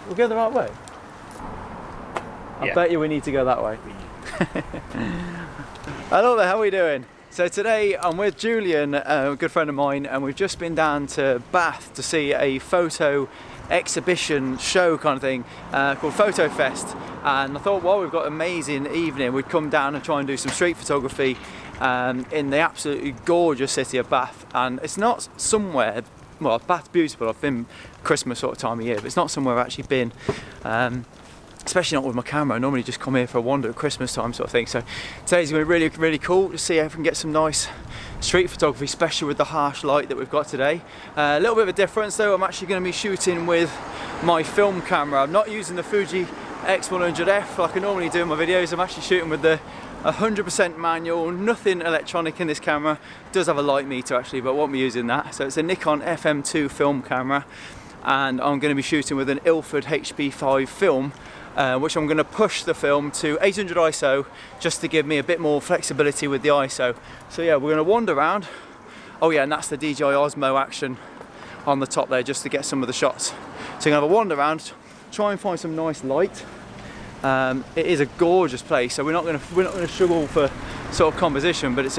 We'll go the right way. I bet you we need to go that way. Hello there, how are we doing? So today I'm with Julian, a good friend of mine, and we've just been down to Bath to see a photo exhibition show kind of thing called Photo Fest. And I thought, well, we've got an amazing evening, we'd come down and try and do some street photography in the absolutely gorgeous city of Bath. And it's not somewhere, well, Bath's beautiful, I've been Christmas sort of time of year, but it's not somewhere I've actually been. Especially not with my camera. I normally just come here for a wander at Christmas time sort of thing. So today's going to be really cool to see if we can get some nice street photography, especially with the harsh light that we've got today. A little bit of a difference though, I'm actually going to be shooting with my film camera. I'm not using the Fuji X100F like I normally do in my videos. I'm actually shooting with the 100% manual, nothing electronic in this camera. It does have a light meter actually, but I won't be using that. So it's a Nikon FM2 film camera, and I'm going to be shooting with an Ilford HP5 film. Which I'm going to push the film to 800 ISO just to give me a bit more flexibility with the ISO. So yeah, we're going to wander around. Oh yeah, and that's the DJI Osmo action on the top there just to get some of the shots. So you're going to have a wander around, try and find some nice light. It is a gorgeous place, so we're not going to struggle for sort of composition, but it's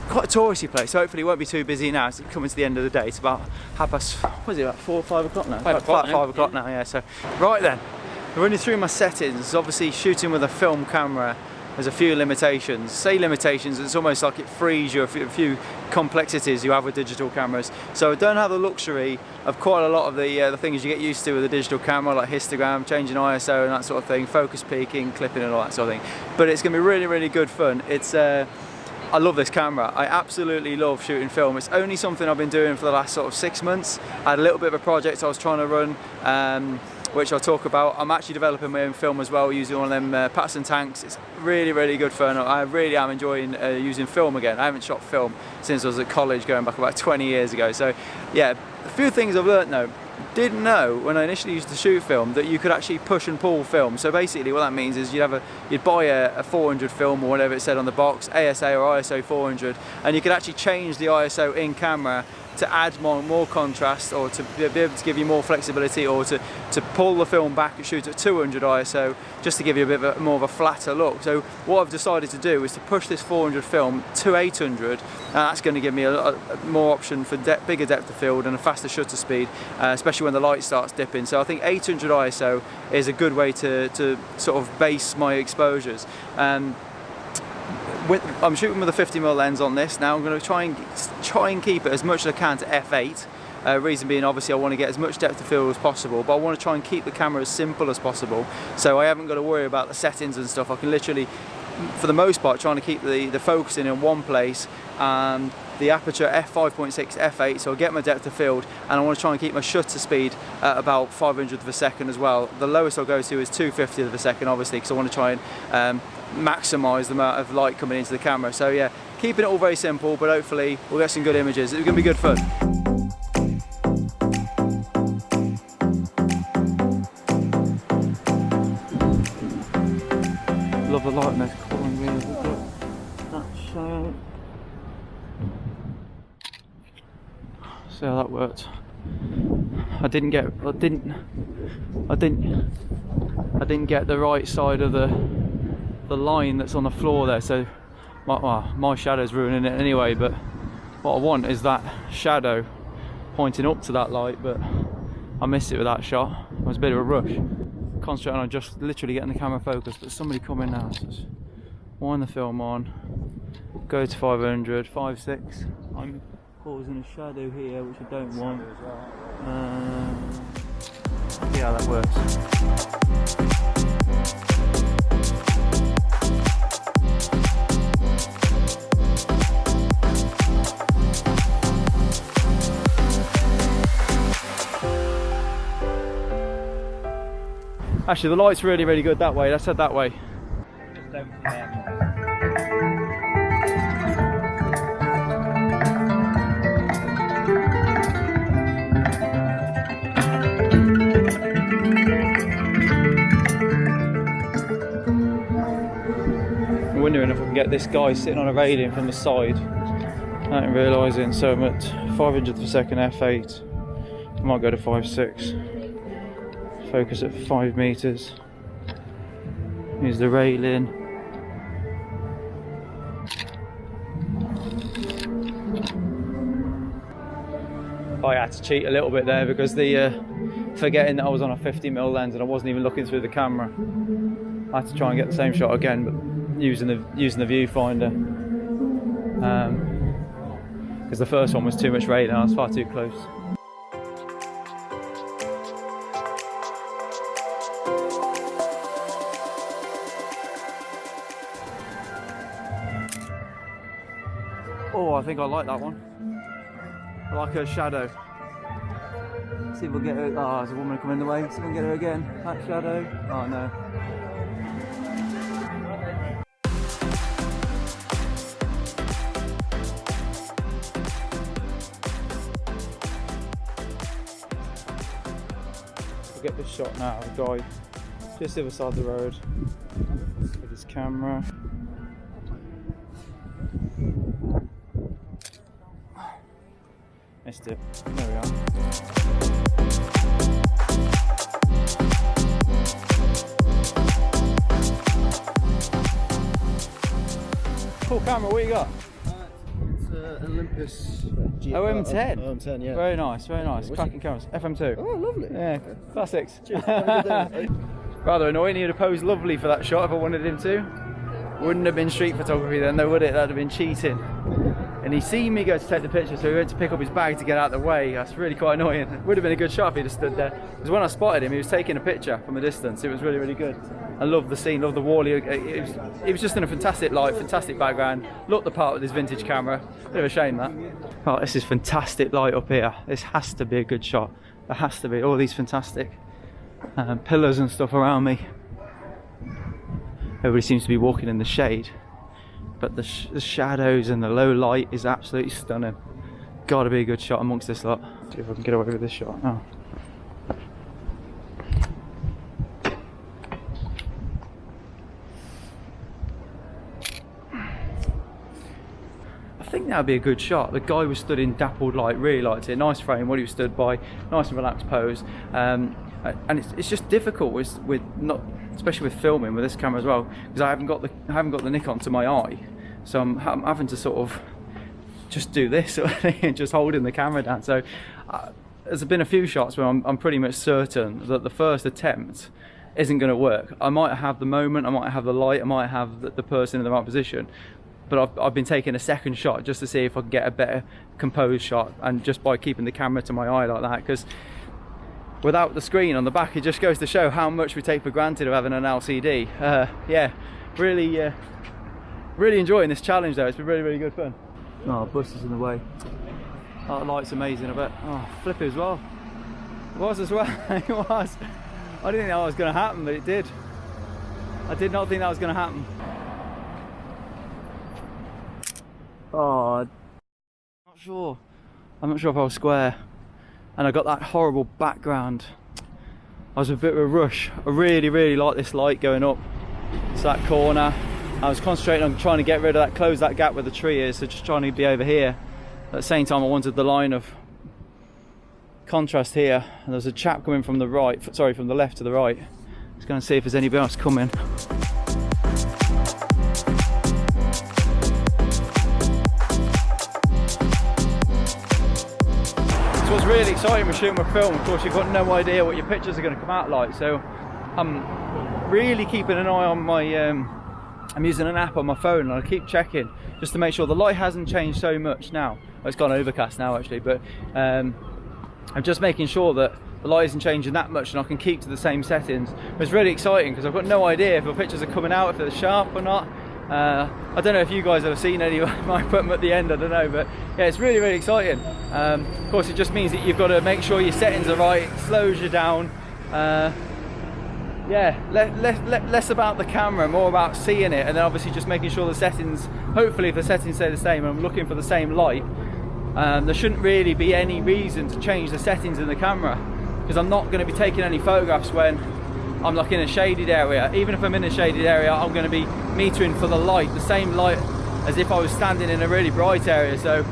quite a touristy place, so hopefully it won't be too busy now. It's coming to the end of the day. It's about half past, what is it, about 4 or 5 o'clock now? 5 o'clock now, yeah. So, right then, running through my settings. Obviously shooting with a film camera, there's a few limitations. Say limitations, it's almost like it frees you a few complexities you have with digital cameras. So I don't have the luxury of quite a lot of the things you get used to with a digital camera, like histogram, changing ISO and that sort of thing, focus peaking, clipping and all that sort of thing. But it's going to be really good fun. It's I love this camera. I absolutely love shooting film. It's only something I've been doing for the last sort of 6 months. I had a little bit of a project I was trying to run, which I'll talk about. I'm actually developing my own film as well, using one of them Patterson tanks. It's really good fun. I really am enjoying using film again. I haven't shot film since I was at college, going back about 20 years ago. So yeah, a few things I've learnt though. Didn't know when I initially used to shoot film that you could actually push and pull film. So basically what that means is you'd buy a 400 film or whatever it said on the box, ASA or ISO 400, and you could actually change the ISO in camera to add more contrast, or to be able to give you more flexibility, or to pull the film back and shoot at 200 ISO just to give you a bit more of a flatter look. So what I've decided to do is to push this 400 film to 800, and that's going to give me a more option for bigger depth of field and a faster shutter speed, especially when the light starts dipping. So I think 800 ISO is a good way to sort of base my exposures. I'm shooting with a 50mm lens on this now. I'm going to try and keep it as much as I can to f8. Reason being, obviously, I want to get as much depth of field as possible, but I want to try and keep the camera as simple as possible. So I haven't got to worry about the settings and stuff. I can literally, for the most part, trying to keep the focusing in one place, and the aperture f5.6, f8, so I get my depth of field, and I want to try and keep my shutter speed at about 500th of a second as well. The lowest I'll go to is 250th of a second, obviously, because I want to try and maximise the amount of light coming into the camera. So yeah, keeping it all very simple, but hopefully we'll get some good images. It's going to be good fun. Love the light in this calling me. That shine. See how that worked. I didn't get the right side of the line that's on the floor there, so my shadow's ruining it anyway. But what I want is that shadow pointing up to that light, but I missed it with that shot. It was a bit of a rush, concentrating on just literally getting the camera focused. But somebody coming now, so just wind the film on, go to 500, 5.6. I'm causing a shadow here which I don't want. See how that works. Actually, the light's really good that way. Let's head that way. I'm wondering if I can get this guy sitting on a railing from the side. I ain't realising, so I'm at 500th of a second f8. I might go to 5.6. Focus at 5 meters. Here's the railing. I had to cheat a little bit there because forgetting that I was on a 50mm lens and I wasn't even looking through the camera. I had to try and get the same shot again, but using the viewfinder. Because the first one was too much radar, I was far too close. Oh, I think I like that one. I like her shadow. See if we'll get her. Oh, there's a woman coming the way. See if we can get her again. That shadow. Oh no. We'll get this shot now. The guy just the other side of the road with his camera. Missed it. There we are. Cool camera, what you got? It's Olympus OM10? OM10, yeah. Very nice, very nice. Cracking cameras. FM2. Oh, lovely. Yeah, classics. Cheers. Have a good day. Rather annoying, he'd have posed lovely for that shot if I wanted him to. Wouldn't have been street photography then though, would it? That'd have been cheating. And he seen me go to take the picture, so he went to pick up his bag to get out of the way. That's really quite annoying. It would have been a good shot if he'd have stood there. Because when I spotted him, he was taking a picture from a distance. It was really, really good. I loved the scene, loved the wall. It was just in a fantastic light, fantastic background. Looked the part with his vintage camera. Bit of a shame that. Oh, this is fantastic light up here. This has to be a good shot. There has to be. All these fantastic pillars and stuff around me. Everybody seems to be walking in the shade. But the shadows and the low light is absolutely stunning. Gotta be a good shot amongst this lot. See if I can get away with this shot now. I think that would be a good shot. The guy was stood in dappled light, really liked it. Nice frame, what he was stood by, nice and relaxed pose. And it's just difficult with not, especially with filming with this camera as well, because I haven't got the Nikon to my eye, so I'm having to sort of just do this sort of thing and just holding the camera down. So there's been a few shots where I'm pretty much certain that the first attempt isn't going to work. I might have the moment, I might have the light, I might have the person in the right position, but I've been taking a second shot just to see if I can get a better composed shot, and just by keeping the camera to my eye like that, because without the screen on the back, it just goes to show how much we take for granted of having an LCD. Yeah, really enjoying this challenge though. It's been really, really good fun. Oh, bus is in the way. Oh, the light's amazing, I bet. Oh, flippy as well. It was as well, it was. I didn't think that was going to happen, but it did. I did not think that was going to happen. Oh, I'm not sure if I was square. And I got that horrible background. I was a bit of a rush. I really like this light going up to that corner. I was concentrating on trying to get rid of that, close that gap where the tree is, so just trying to be over here. At the same time I wanted the line of contrast here. And there's a chap coming from the right, sorry, from the left to the right. Just going to see if there's anybody else coming. What's really exciting with shooting with film, of course, you've got no idea what your pictures are going to come out like, so I'm really keeping an eye on my I'm using an app on my phone and I keep checking just to make sure the light hasn't changed so much now. Well, it's gone overcast now actually, but I'm just making sure that the light isn't changing that much and I can keep to the same settings. It's really exciting because I've got no idea if the pictures are coming out, if they're sharp or not. I don't know if you guys have seen any, I might put them at the end, I don't know, but yeah, it's really exciting. Of course it just means that you've got to make sure your settings are right, it slows you down. Yeah, less about the camera, more about seeing it, and then obviously just making sure the settings, hopefully if the settings stay the same and I'm looking for the same light, there shouldn't really be any reason to change the settings in the camera, because I'm not going to be taking any photographs when I'm like in a shaded area. Even if I'm in a shaded area, I'm going to be metering for the light, the same light as if I was standing in a really bright area. So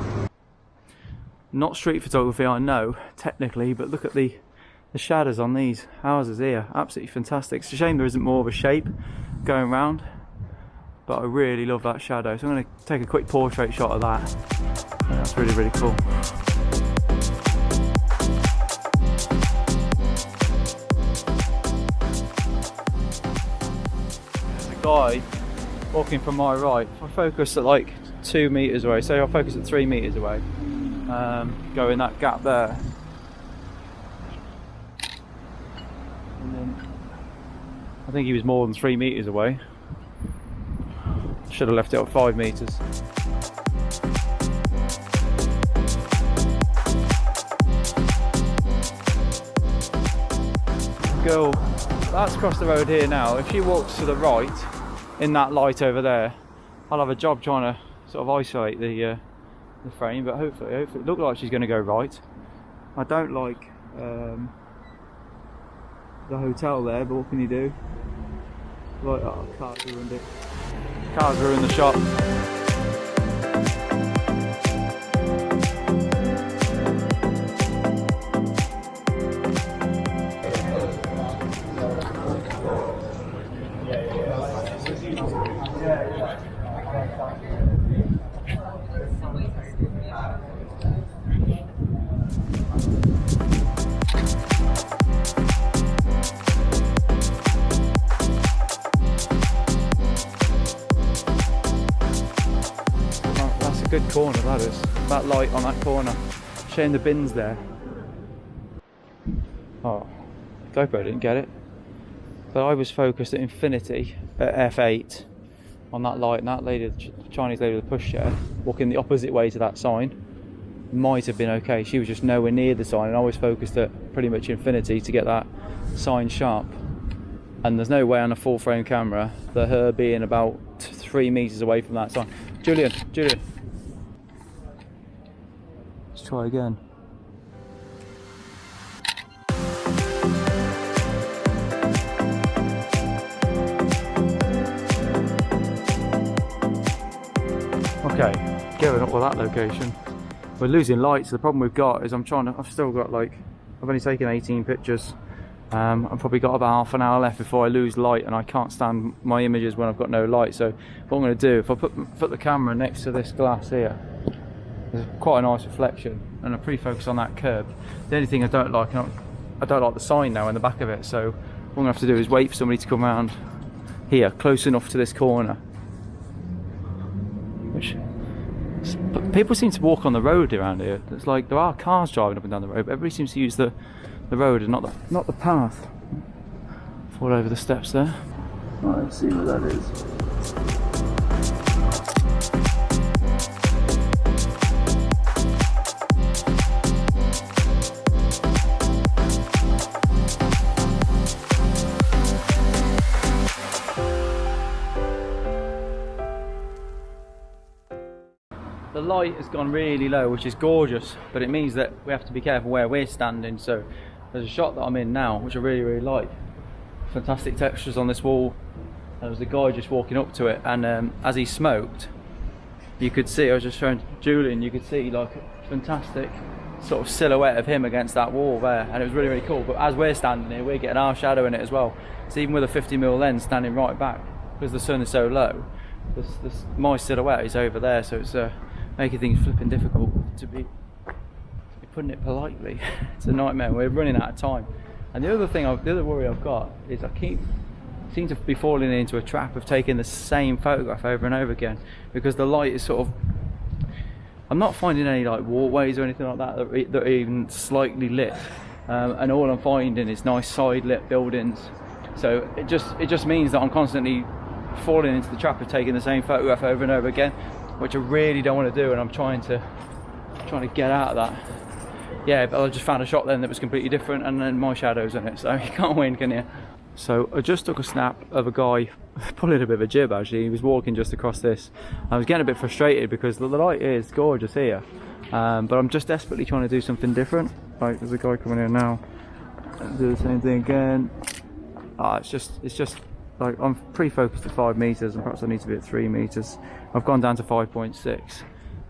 not street photography, I know technically, but look at the the shadows on these houses here, absolutely fantastic. It's a shame there isn't more of a shape going round, but I really love that shadow. So I'm going to take a quick portrait shot of that. That's really, really cool. There's a guy walking from my right. If I focus at like 2 meters away, say I focus at 3 meters away, go in that gap there. And then I think he was more than 3 meters away. Should have left it at 5 meters. Girl, that's across the road here now. If she walks to the right in that light over there, I'll have a job trying to sort of isolate the frame, but hopefully it looks like she's going to go right. I don't like the hotel there, but what can you do? Like, oh, car's ruined it. Car's ruined the shot. Good corner that is, that light on that corner. Shame the bin's there. Oh, GoPro didn't get it. But I was focused at infinity at f8 on that light, and that lady, the Chinese lady with the pushchair, walking the opposite way to that sign, might have been okay. She was just nowhere near the sign, and I was focused at pretty much infinity to get that sign sharp. And there's no way on a full frame camera that her being about 3 meters away from that sign. Julian. Let's try again. Okay, going up with that location. We're losing light, so the problem we've got is I've only taken 18 pictures. I've probably got about half an hour left before I lose light, and I can't stand my images when I've got no light. So what I'm going to do, if I put the camera next to this glass here, there's quite a nice reflection, and I'm pretty focused on that curb. The only thing I don't like the sign now in the back of it, so what I'm going to have to do is wait for somebody to come around here, close enough to this corner. But people seem to walk on the road around here. It's like there are cars driving up and down the road, but everybody seems to use the road and not the path. Fall over the steps there. Right, let's see what that is. The light has gone really low, which is gorgeous, but it means that we have to be careful where we're standing. So there's a shot that I'm in now, which I really like. Fantastic textures on this wall. There was a guy just walking up to it, and as he smoked, you could see, I was just showing Julian, you could see like a fantastic sort of silhouette of him against that wall there, and it was really, really cool. But as we're standing here, we're getting our shadow in it as well. So even with a 50mm lens standing right back, because the sun is so low, my silhouette is over there, so it's making things flipping difficult to be putting it politely. It's a nightmare. We're running out of time. And the other worry I've got is I seem to be falling into a trap of taking the same photograph over and over again, because the light is sort of, I'm not finding any like walkways or anything like that that are even slightly lit, and all I'm finding is nice side lit buildings. So it just means that I'm constantly falling into the trap of taking the same photograph over and over again, which I really don't want to do, and I'm trying to get out of that. Yeah, but I just found a shot then that was completely different, and then my shadow's in it, so you can't win, can you? So I just took a snap of a guy, probably a bit of a jib actually. He was walking just across this. I was getting a bit frustrated because the light is gorgeous here, but I'm just desperately trying to do something different. Like, there's a guy coming in now. Do the same thing again. It's just like, I'm pre-focused at 5 meters, and perhaps I need to be at 3 meters. I've gone down to 5.6,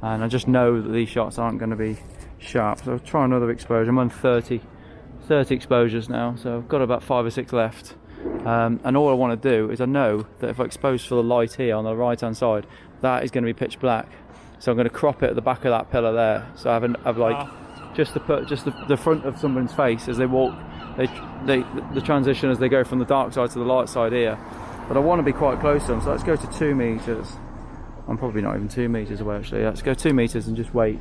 and I just know that these shots aren't going to be sharp, so I'll try another exposure. I'm on 30 30 exposures now, so I've got about 5 or 6 left. And all I want to do is, I know that if I expose for the light here on the right hand side, that is going to be pitch black. So I'm going to crop it at the back of that pillar there. So I have like just the front of someone's face as they walk. The transition as they go from the dark side to the light side here. But I want to be quite close to them, so let's go to 2 meters. I'm probably not even 2 meters away actually. Let's go 2 meters and just wait.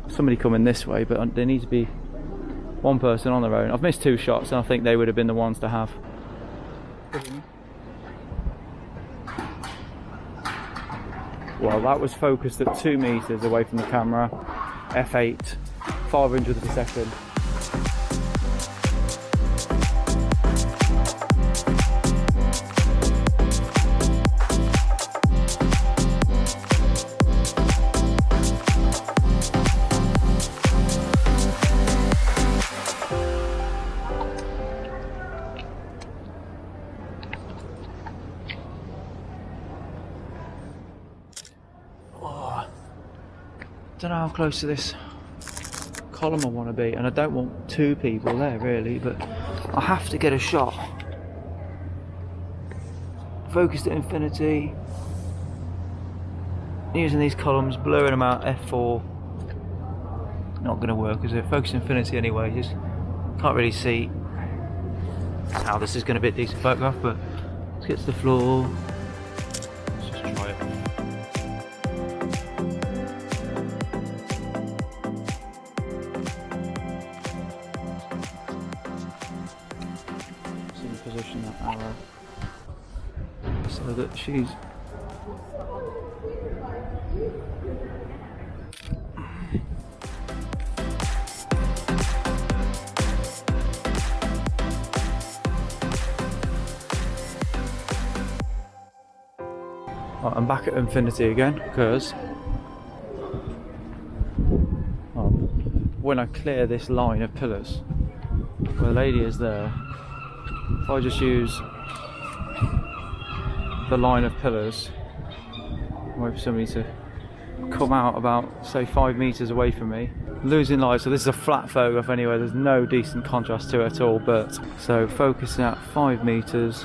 Somebody coming this way, but there needs to be one person on their own. I've missed 2 shots, and I think they would have been the ones to have. Well, that was focused at 2 meters away from the camera. F8, 500th of a second. Don't know how close to this column I want to be, and I don't want 2 people there really, but I have to get a shot. Focused at infinity, using these columns, blurring them out, F4. Not going to work, is it? Focus infinity anyway, just can't really see how this is going to be a decent photograph, but let's get to the floor. Let's just try it. Position that arrow so that she's right, I'm back at infinity again because when I clear this line of pillars where the lady is there, if I just use the line of pillars, wait for somebody to come out about, say, 5 meters away from me, losing light. So this is a flat photograph anyway, there's no decent contrast to it at all, but so focusing at 5 meters,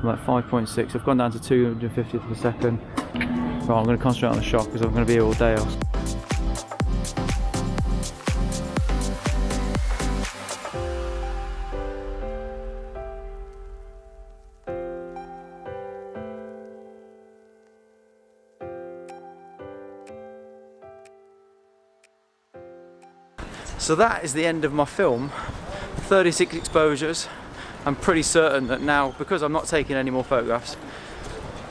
like 5.6, I've gone down to 250th of a second. Right, I'm going to concentrate on the shot because I'm going to be here all day else. So that is the end of my film. 36 exposures. I'm pretty certain that now, because I'm not taking any more photographs,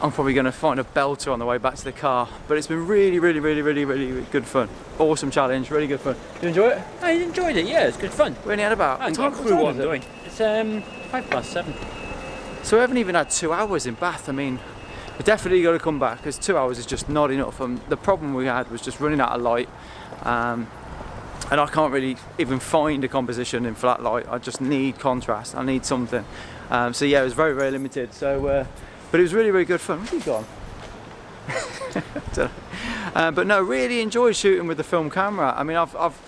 I'm probably going to find a belter on the way back to the car. But it's been really good fun. Awesome challenge, really good fun. Did you enjoy it? I enjoyed it, yeah, it's good fun. We only had about... I got through what I'm doing. It's 7:05. So we haven't even had 2 hours in Bath. I mean, we definitely got to come back because 2 hours is just not enough. The problem we had was just running out of light. And I can't really even find a composition in flat light. I just need contrast. I need something. So yeah, it was very limited. So, but it was really good fun. Where's he gone? But no, really enjoyed shooting with the film camera. I mean, I've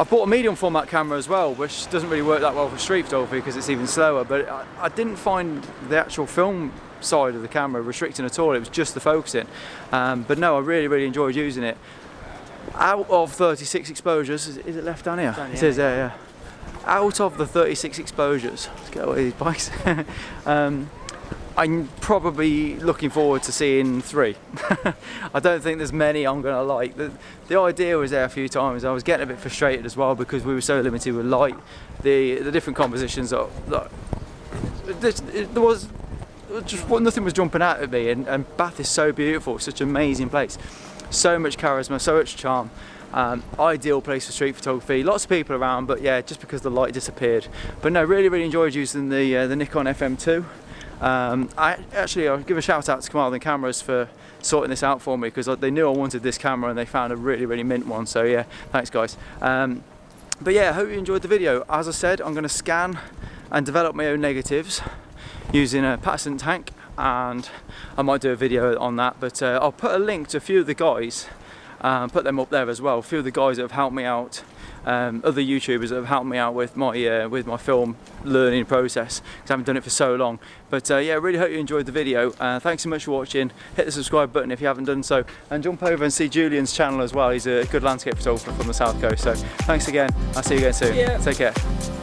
bought a medium format camera as well, which doesn't really work that well for street photography because it's even slower. But I didn't find the actual film side of the camera restricting at all. It was just the focusing. But no, I really enjoyed using it. Out of 36 exposures, is it left down here? It says there, yeah. Out of the 36 exposures, let's get away these bikes. I'm probably looking forward to seeing 3. I don't think there's many I'm gonna like. The idea was there a few times. I was getting a bit frustrated as well because we were so limited with light. The different compositions there was just nothing was jumping out at me, and Bath is so beautiful, such an amazing place. So much charisma, so much charm. Ideal place for street photography. Lots of people around, but yeah, just because the light disappeared. But no, really enjoyed using the Nikon FM2. I'll give a shout out to Command Cameras for sorting this out for me because they knew I wanted this camera and they found a really mint one. So yeah, thanks guys. But yeah, I hope you enjoyed the video. As I said, I'm going to scan and develop my own negatives using a Patterson tank, and I might do a video on that, but I'll put a link to a few of the guys, put them up there as well, a few of the guys that have helped me out other YouTubers that have helped me out with my film learning process, because I haven't done it for so long. But yeah, really hope you enjoyed the video. Thanks so much for watching. Hit the subscribe button if you haven't done so, and jump over and see Julian's channel as well. He's a good landscape photographer from the South Coast. So thanks again. I'll see you again soon. Yeah. Take care.